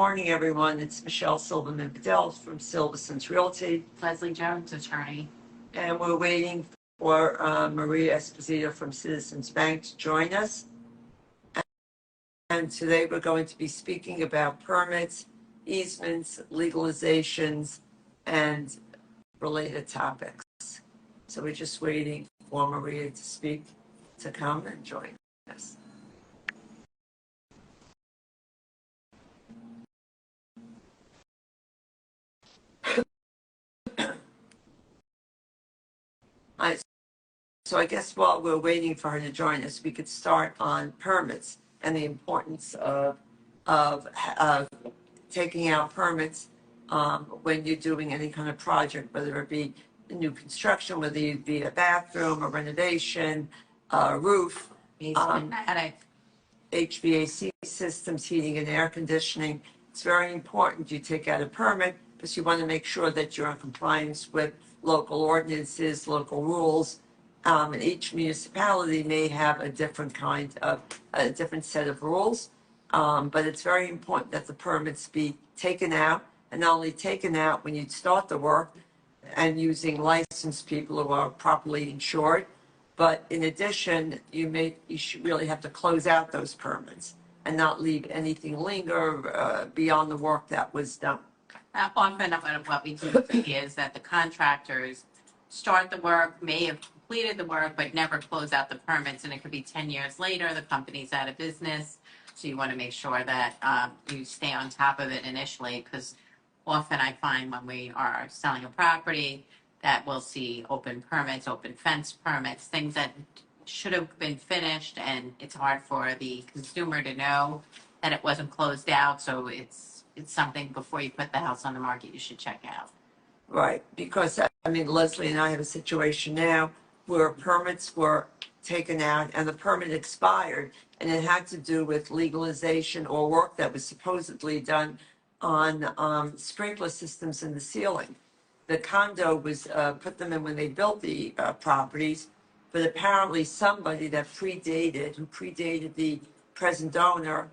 morning, everyone. It's Michelle Silverman-Bedell from Silverson's Realty, Leslie Jones, attorney. and we're waiting for Maria Esposito from Citizens Bank to join us. And today we're going to be speaking about permits, easements, legalizations, and related topics. So we're just waiting for Maria to come and join us. So I guess while we're waiting for her to join us, we could start on permits and the importance of taking out permits when you're doing any kind of project, whether it be new construction, whether it be a bathroom, a renovation, a roof, HVAC systems, heating and air conditioning. It's very important you take out a permit because you want to make sure that you're in compliance with local ordinances, local rules. And each municipality may have a different set of rules. But it's very important that the permits be taken out, and not only taken out when you start the work and using licensed people who are properly insured, but in addition, you should really have to close out those permits and not leave anything linger beyond the work that was done. Often what we do is that the contractors start the work, may have completed the work, but never close out the permits, and it could be 10 years later, the company's out of business. So you want to make sure that you stay on top of it initially, because often I find when we are selling a property that we'll see open permits, open fence permits, things that should have been finished, and it's hard for the consumer to know that it wasn't closed out. So it's something before you put the house on the market you should check out. Right, because Leslie and I have a situation now where permits were taken out and the permit expired, and it had to do with legalization or work that was supposedly done on sprinkler systems in the ceiling. The condo was put them in when they built the properties, but apparently somebody who predated the present owner,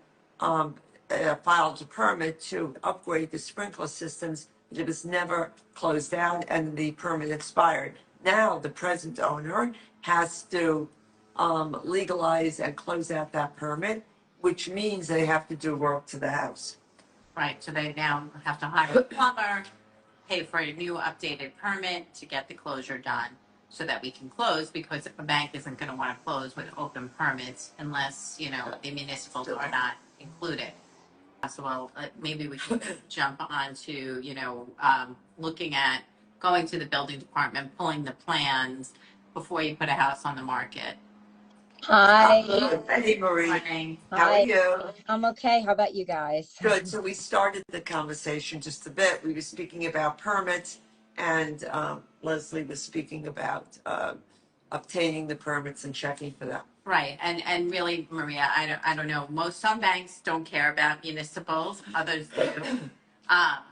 filed a permit to upgrade the sprinkler systems, but it was never closed out and the permit expired. Now the present owner has to legalize and close out that permit, which means they have to do work to the house. Right, so they now have to hire a plumber, pay for a new updated permit to get the closure done so that we can close, because a bank isn't going to want to close with open permits unless, the municipals are not included. So well, maybe we could jump on to, looking at going to the building department, pulling the plans before you put a house on the market. Hi. Hey, Marie. Morning. How are you? I'm okay. How about you guys? Good. So we started the conversation just a bit. We were speaking about permits, and Leslie was speaking about obtaining the permits and checking for them. Right, and really, Maria, I don't know. Some banks don't care about municipals, others do.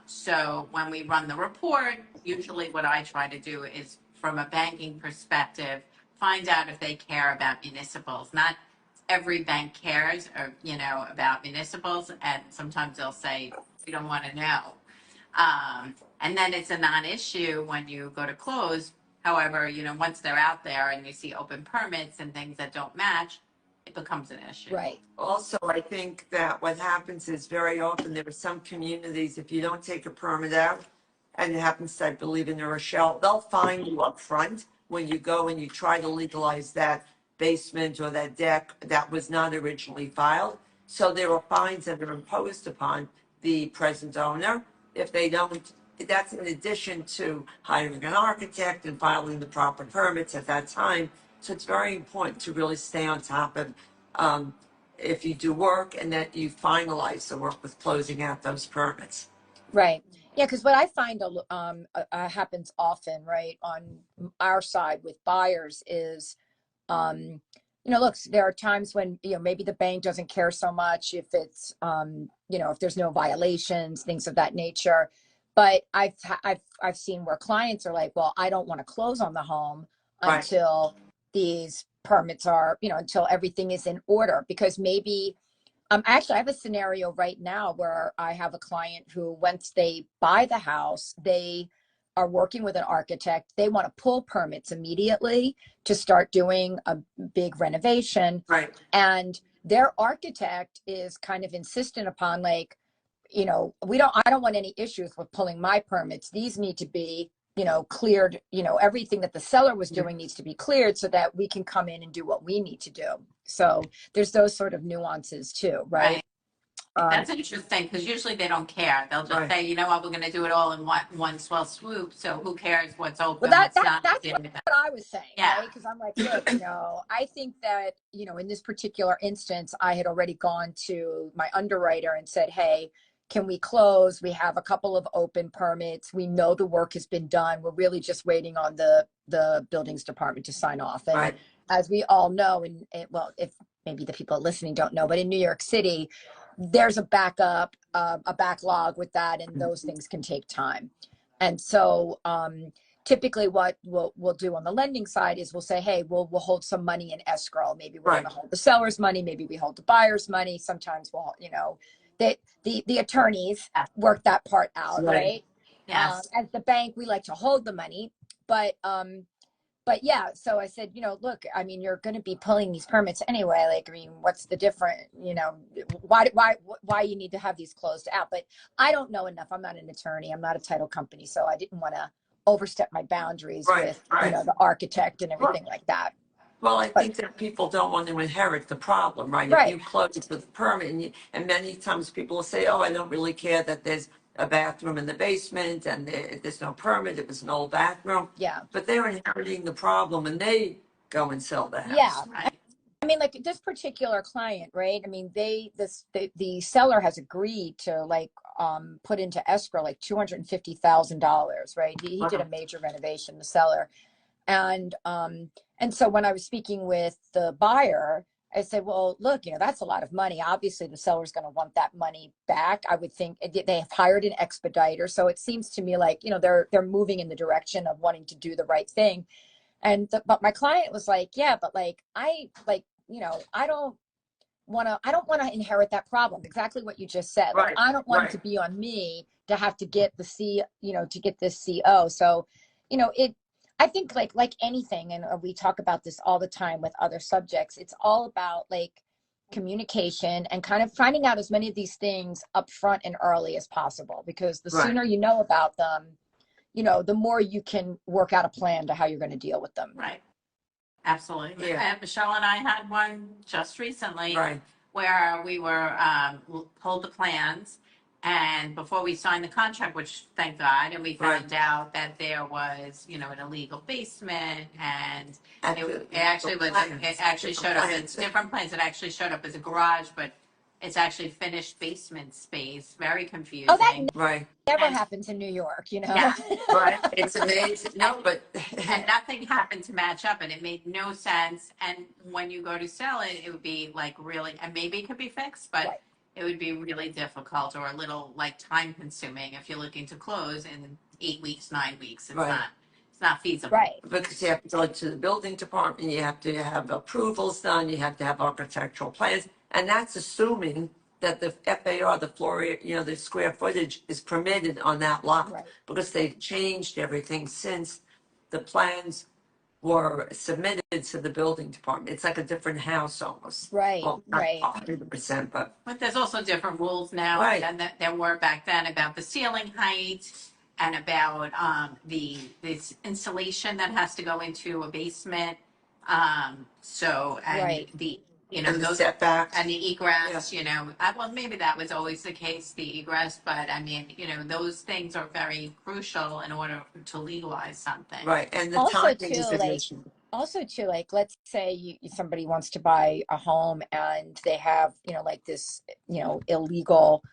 So when we run the report, usually what I try to do is, from a banking perspective, find out if they care about municipals. Not every bank cares, about municipals, and sometimes they'll say we don't want to know. And then it's a non-issue when you go to close. However, once they're out there and you see open permits and things that don't match, it becomes an issue. Right. Also, I think that what happens is very often there are some communities, if you don't take a permit out, and it happens, I believe, in New Rochelle, they'll fine you up front when you go and you try to legalize that basement or that deck that was not originally filed. So there are fines that are imposed upon the present owner if they don't. That's in addition to hiring an architect and filing the proper permits at that time. So it's very important to really stay on top of if you do work and that you finalize the work with closing out those permits. Right. Yeah, because what I find happens often, right, on our side with buyers is, look, there are times when, maybe the bank doesn't care so much if it's, if there's no violations, things of that nature. But I've seen where clients are like, well, I don't want to close on the home until these permits are, until everything is in order, because maybe Actually, I have a scenario right now where I have a client who, once they buy the house, they are working with an architect. They want to pull permits immediately to start doing a big renovation. Right, And their architect is kind of insistent upon, like, I don't want any issues with pulling my permits. These need to be, cleared. Everything that the seller was doing needs to be cleared so that we can come in and do what we need to do. So there's those sort of nuances too, right? Right. Um, That's interesting because usually they don't care. They'll just right. say, you know what, we're going to do it all in one swell swoop. So who cares what's well, open, that, what's that not? that's what I was saying, Yeah. right? Because I'm like, look, I think that, in this particular instance, I had already gone to my underwriter and said, hey, can we close? We have a couple of open permits. We know the work has been done. We're really just waiting on the buildings department to sign off. And Right. as we all know, and well, if maybe the people listening don't know, but in New York City, there's a backlog with that, and those things can take time. And so typically what we'll do on the lending side is we'll say, hey, we'll hold some money in escrow. Maybe we're Right. going to hold the seller's money. Maybe we hold the buyer's money. Sometimes we'll, the attorneys work that part out, Right. right? Yes. As the bank, we like to hold the money, but yeah, so I said, look, I mean, you're going to be pulling these permits anyway. Like, I mean, what's the difference? Why you need to have these closed out? But I don't know enough. I'm not an attorney. I'm not a title company, so I didn't want to overstep my boundaries Right, with, right. the architect and Well, everything like that. well, I But think that people don't want to inherit the problem, right? If right, you close with a permit, and many times people will say, "Oh, I don't really care that there's a bathroom in the basement and there's no permit. It was an old bathroom," yeah, but they're inheriting the problem, and they go and sell the yeah. house. Right. I mean, like this particular client, right? I mean, the seller has agreed to like put into escrow like $250,000, right? He did a Wow. major renovation, the seller. And so when I was speaking with the buyer, I said, well, look, that's a lot of money. Obviously the seller's going to want that money back. I would think they have hired an expediter. So it seems to me like, they're moving in the direction of wanting to do the right thing. But my client was like, yeah, but like, I don't want to inherit that problem. Exactly what you just said. Like, Right, I don't want it right. to be on me to have to get to get this CO. So, it, I think like anything, and we talk about this all the time with other subjects, it's all about like communication and kind of finding out as many of these things up front and early as possible, because the Right. sooner you know about them, the more you can work out a plan to how you're going to deal with them. Right. Absolutely. Yeah. And Michelle and I had one just recently Right. where we were pulled the plans, and before we signed the contract, which thank God, and we Right. found out that there was, an illegal basement, and it The actually was, plans, it actually different showed up plans. as different plans. It actually showed up as a garage, but it's actually finished basement space. Very Oh, that confusing. Right. never And happens in New York, yeah, Right. It's amazing. No, but and nothing happened to match up, and it made no sense. And when you go to sell it, it would be like really, and maybe it could be fixed, but Right, it would be really difficult or a little like time consuming if you're looking to close in 8 weeks, 9 weeks. Right. It's not feasible. right. because you have to go to the building department, you have to have approvals done, you have to have architectural plans, and that's assuming that the FAR, the floor, the square footage is permitted on that lot, Right. because they've changed everything since the plans were submitted to the building department. It's like a different house almost. Right, Well, not right. 100%, but But there's also different rules now right, than there were back then about the ceiling height and about the this insulation that has to go into a basement. So and Right. the and the those setbacks. and the egress. Well, maybe that was always the case, the egress, but I mean, those things are very crucial in order to legalize something. Right, and the Also timing too, is an like issue. let's say somebody wants to buy a home and they have, like this, illegal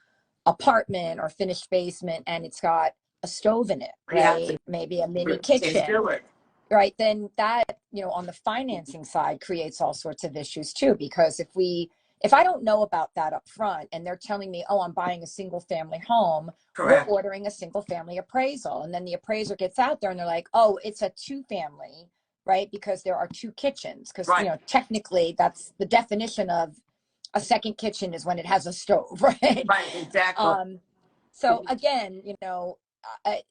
apartment or finished basement, and it's got a stove in it, You have to right? Maybe a mini kitchen, do it. right? Then that, on the financing side creates all sorts of issues too, because if I don't know about that up front and they're telling me, oh, I'm buying a single family home, we're Correct. ordering a single family appraisal. And then the appraiser gets out there and they're like, oh, it's a two family, right? Because there are two kitchens. Because, Right. technically that's the definition of a second kitchen is when it has a stove, right? Right, exactly. Um, so again, I,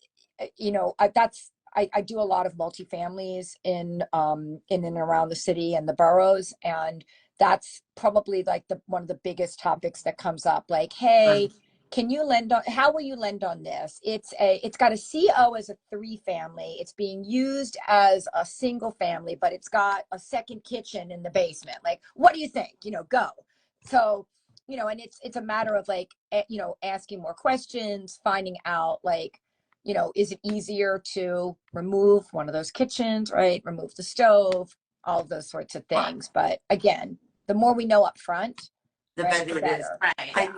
I do a lot of multifamilies in and around the city and the boroughs, and that's probably like the one of the biggest topics that comes up. Like, hey, Right. can you lend on? How will you lend on this? It's got a CO as a 3-family. It's being used as a single family, but it's got a second kitchen in the basement. Like, what do you think? Go. So and it's a matter of like asking more questions, finding out like is it easier to remove one of those kitchens, right? Remove the stove, all of those sorts of Right. things. But again, the more we know up front, The right, the better it is. better. Right. Yeah,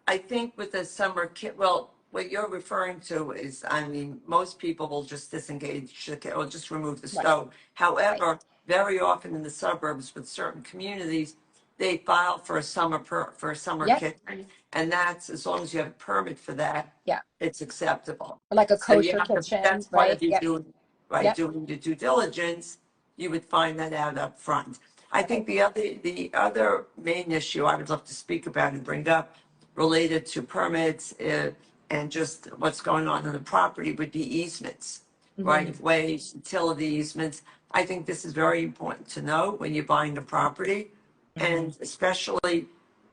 I think with the summer kit, well, what you're referring to is, I mean, most people will just disengage the kit or just remove the right, stove. right. However, very often in the suburbs with certain communities, they file for a for a summer Yep, kitchen, and that's as long as you have a permit for that, yeah. it's acceptable. Or like a So you kosher have to, kitchen, that's part right? of you Yep, doing, right, yep, doing your due diligence. You would find that out up front. I right. think the other main issue I would love to speak about and bring up related to permits and just what's going on the property would be easements, right Hmm. of ways, utility easements. I think this is very important to know when you're buying a property, Hmm. and especially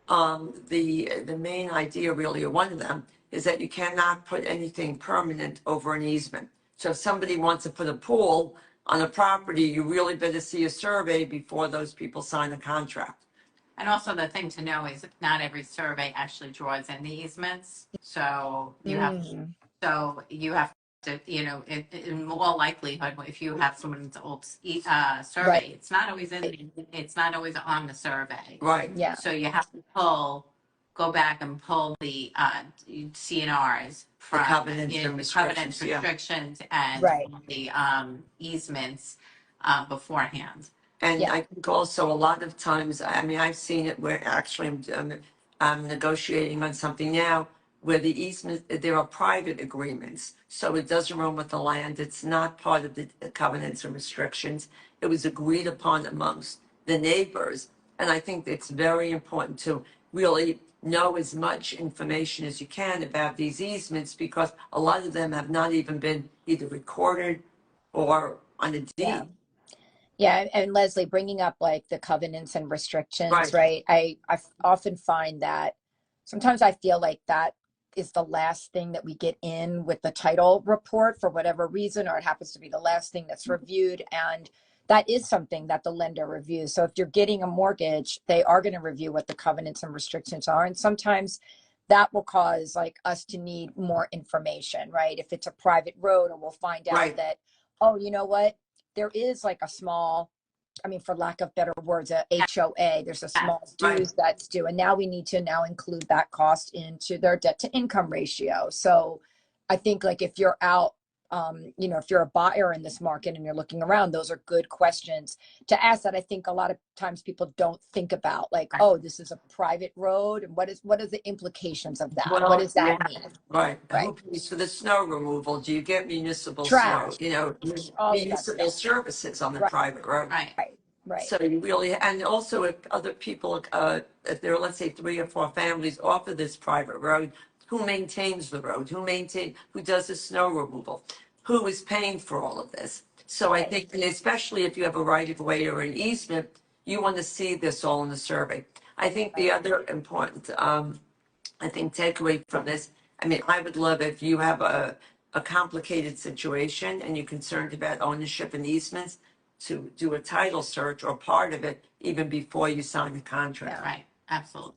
the main idea really, or one of them, is that you cannot put anything permanent over an easement. So if somebody wants to put a pool on a property, you really better see a survey before those people sign a contract. And also the thing to know is not every survey actually draws in the easements. Mm. So you have to, in more likelihood, if you have someone's old Right. survey, it's not always it's not always on the survey. Right. Yeah. So you have to go back and pull the CNRs The from, covenants and the covenants, restrictions, yeah. restrictions, and Right. the easements beforehand. And Yeah. I think also a lot of times, I mean, I've seen it where actually I'm negotiating on something now where the easement, there are private agreements. So it doesn't run with the land. It's not part of the covenants and restrictions. It was agreed upon amongst the neighbors. And I think it's very important to really know as much information as you can about these easements because a lot of them have not even been either recorded or on a Yeah. deed. Yeah, and Leslie, bringing up like the covenants and restrictions, Right. right? I often find that sometimes I feel like that is the last thing that we get in with the title report for whatever reason, or it happens to be the last thing that's reviewed. And that is something that the lender reviews. So if you're getting a mortgage, they are going to review what the covenants and restrictions are. And sometimes that will cause like us to need more information, right? If it's a private road, or we'll find out Right. that, oh, you know what? There is like a small, I mean, for lack of better words, a HOA, there's a small Right. dues that's due. And now we need to now include that cost into their debt to income ratio. So I think like if you're out, if you're a buyer in this market and you're looking around, those are good questions to ask that I think a lot of times people don't think about like, oh, this is a private road. And what are the implications of that? What Well, does that yeah, mean? right. Right. Who pays for the snow removal? Do you get municipal snow? Trash, all of that Municipal stuff. services on the Right. private road. Right. Right. Right. So you really, and also if other people, if there are, let's say, 3 or 4 families off of this private road, who maintains the road? Who does the snow removal? Who is paying for all of this? So I Right. think, and especially if you have a right of way or an easement, you want to see this all in the survey. I think the Right. other important, I think takeaway from this, I mean, I would love if you have a complicated situation and you're concerned about ownership and easements to do a title search or part of it even before you sign the contract. Yeah. Right. Absolutely.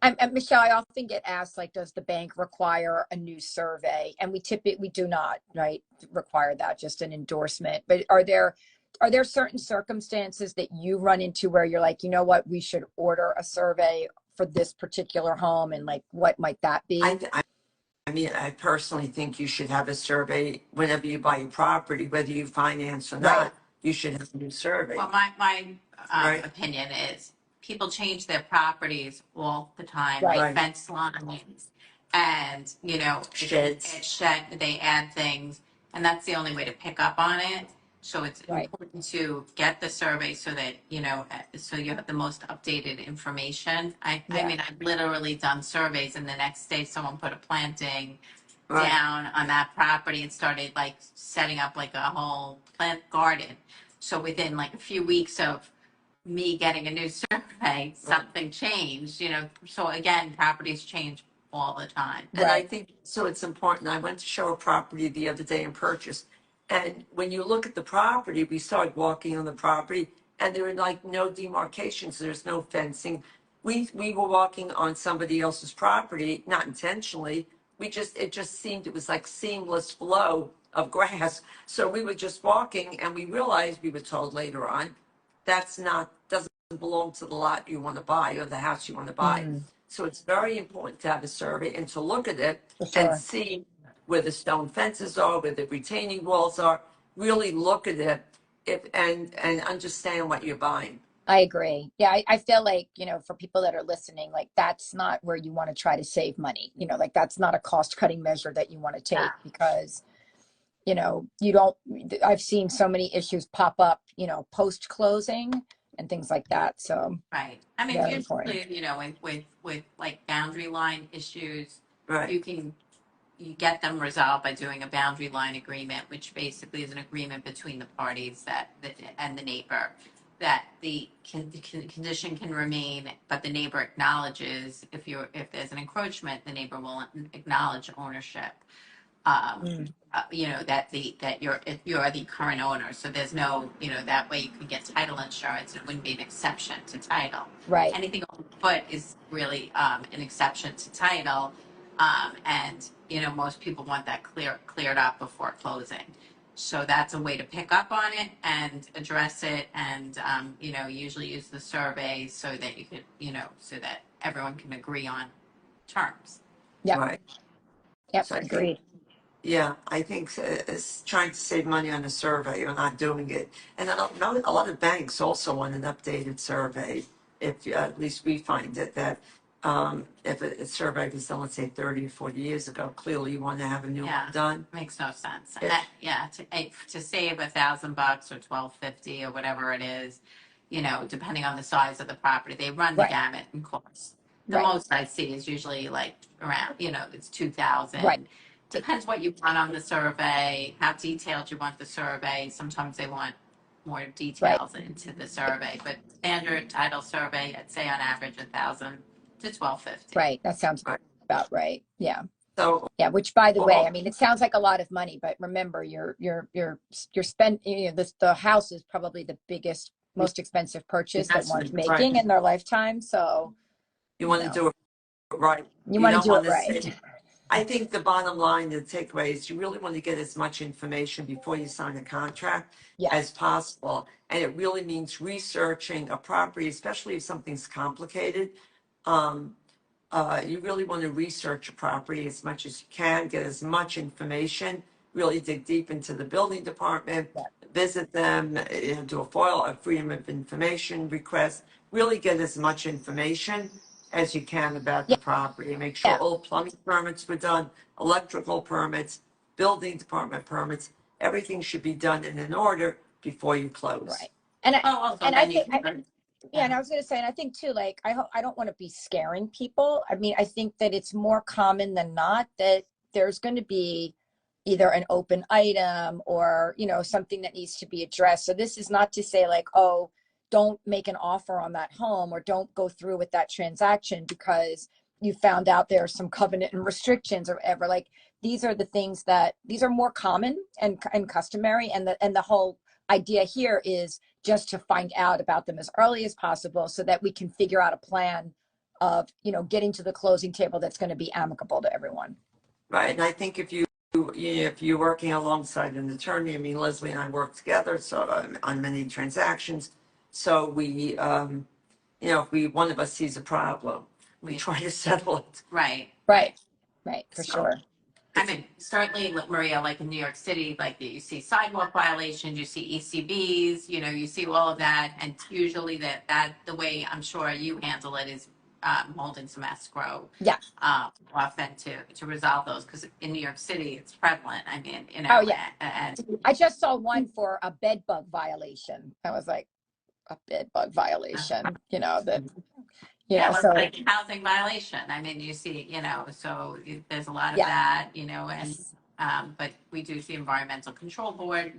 And Michelle, I often get asked, like, does the bank require a new survey? And we do not, right, require that, just an endorsement. But are there certain circumstances that you run into where you're like, you know what, we should order a survey for this particular home, and like, what might that be? I, I, I mean, I personally think you should have a survey whenever you buy a property, whether you finance or Right. not, you should have a new survey, Well, my right? opinion is people change their properties all the time, Right. like Right. fence lines, and Sheds. they add things, and that's the only way to pick up on it. So it's Right. important to get the survey so that, so you have the most updated information. I Yeah. mean, I've literally done surveys and the next day someone put a planting Right. down on that property and started like setting up like a whole plant garden. So within like a few weeks of me getting a new survey, something changed, So again, properties change all the time. And I Right. think so it's important. I went to show a property the other day and purchased. And when you look at the property, we started walking on the property and there were like no demarcations. There's no fencing. We were walking on somebody else's property, not intentionally. It just seemed it was like seamless flow of grass. So we were just walking and we realized we were told later on doesn't belong to the lot you want to buy or the house you want to buy. Mm, So it's very important to have a survey and to look at it for and sure. see where the stone fences are, where the retaining walls are. Really look at it and understand what you're buying. I agree. Yeah, I feel like, for people that are listening, like that's not where you want to try to save money. Like that's not a cost cutting measure that you want to Yeah. take because, you don't, I've seen so many issues pop up, post closing and things like that. So Right. I mean, very important. usually, with like boundary line issues, Right. you get them resolved by doing a boundary line agreement, which basically is an agreement between the parties and the neighbor that the condition can remain, but the neighbor acknowledges if there's an encroachment, the neighbor will acknowledge ownership. Mm, That you're the current owner, so there's no, that way you can get title insurance. It wouldn't be an exception to title. right. Anything on foot is really an exception to title, and most people want that cleared up before closing. So that's a way to pick up on it and address it, and usually use the survey so that you could, so that everyone can agree on terms. Yep. Right. Yep. So I think Agreed. yeah, I think it's trying to save money on a survey or not doing it. And a lot of banks also want an updated survey. If at least we find it that if a survey was done, let's say 30 or 40 years ago, clearly you want to have a new Yeah. one done. Makes no sense. Yeah. Yeah, to save $1,000 or 1250 or whatever it is, depending on the size of the property, they run the Right. gamut in cost. The Right. most I see is usually like around, it's Right. 2,000. Depends what you want on the survey, how detailed you want the survey. Sometimes they want more Right. details into the survey, but standard title survey, I'd say on average 1,000 to 1,250. Right. That sounds Right. about right. Yeah. So Yeah, which by the way, I all mean, it sounds like a lot of money, but remember you're spend, the house is probably the biggest, most expensive purchase that one's investment, right? making in their lifetime. So, You want to do it right. you You want to don't do it want to right. say I think the bottom line, the takeaway is you really want to get as much information before you sign a contract as Yes. possible. And it really means researching a property, especially if something's complicated. Um, you really want to research a property as much as you can, get as much information, really dig deep into the building department, Yeah. visit them, do a freedom of information request, really get as much information as you can about Yeah. the property. Make sure Yeah. all plumbing permits were done, electrical permits, building department permits, everything should be done in an order before you close. Right. And I, Oh, also and I then you think, can. yeah, and I was going to say, and I think too, like, I don't want to be scaring people. I mean, I think that it's more common than not that there's going to be either an open item or, something that needs to be addressed. So this is not to say like, oh, don't make an offer on that home or don't go through with that transaction because you found out there's some covenant and restrictions or whatever. Like these are the things these are more common and customary. And the whole idea here is just to find out about them as early as possible so that we can figure out a plan of, getting to the closing table that's going to be amicable to everyone. Right, and I think if you're working alongside an attorney, I mean, Leslie and I work together, so on many transactions. So if one of us sees a problem, we try to settle it. Right. Right. Right. For So sure. I mean, certainly, Maria, like in New York City, like you see sidewalk violations, you see ECBs, you see all of that, and usually that the way I'm sure you handle it is holding some escrow. Yeah. Often to resolve those, because in New York City, it's prevalent. I mean, Oh yeah. and I just saw one for a bed bug violation. I was like, a bed bug violation, that, yeah, well, it's so like housing violation. I mean, you see, so there's a lot of yeah. that, and but we do see environmental control board,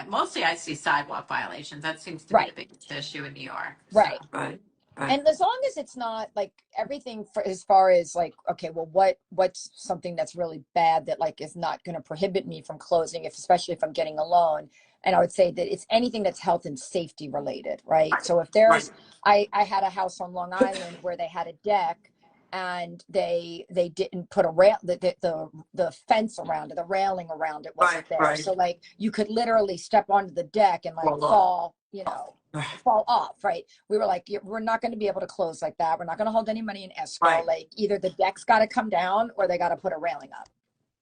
mostly I see sidewalk violations. That seems to be the Right. biggest issue in New York. So. Right. Right, right, And as long as it's not like everything for as far as like, okay, well, what's something that's really bad that like is not going to prohibit me from closing, especially if I'm getting a loan. And I would say that it's anything that's health and safety related, right? So if right, there's, I had a house on Long Island where they had a deck and they didn't put a rail, the fence around it, the railing around it wasn't right, there. right. So like you could literally step onto the deck and like Well, look. fall, fall off, right? We were like, we're not going to be able to close like that. We're not going to hold any money in escrow. Right. Like either the deck's got to come down or they got to put a railing up.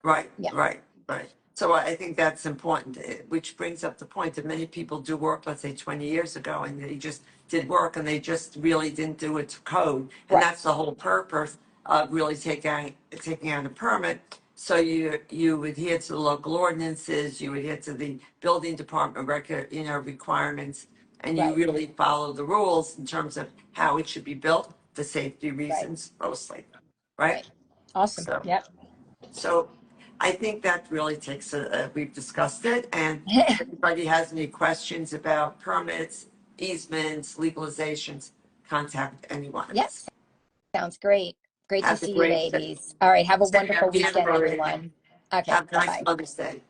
Right, Yeah. right, right. So I think that's important, which brings up the point that many people do work, let's say 20 years ago, and they just did work and they just really didn't do it to code. And Right. that's the whole purpose of really taking out a permit. So you adhere to the local ordinances, you adhere to the building department record, requirements, and you Right. really follow the rules in terms of how it should be built for safety reasons mostly, right? Right. Awesome. So. Yep. So I think that really takes we've discussed it. And if anybody has any questions about permits, easements, legalizations, contact any one of Yep. us. Sounds great. Great to Have a see you, great day. ladies. All right. Have a Take care. wonderful weekend, Beautiful. everyone. Okay. Have a nice Bye-bye. Mother's Day.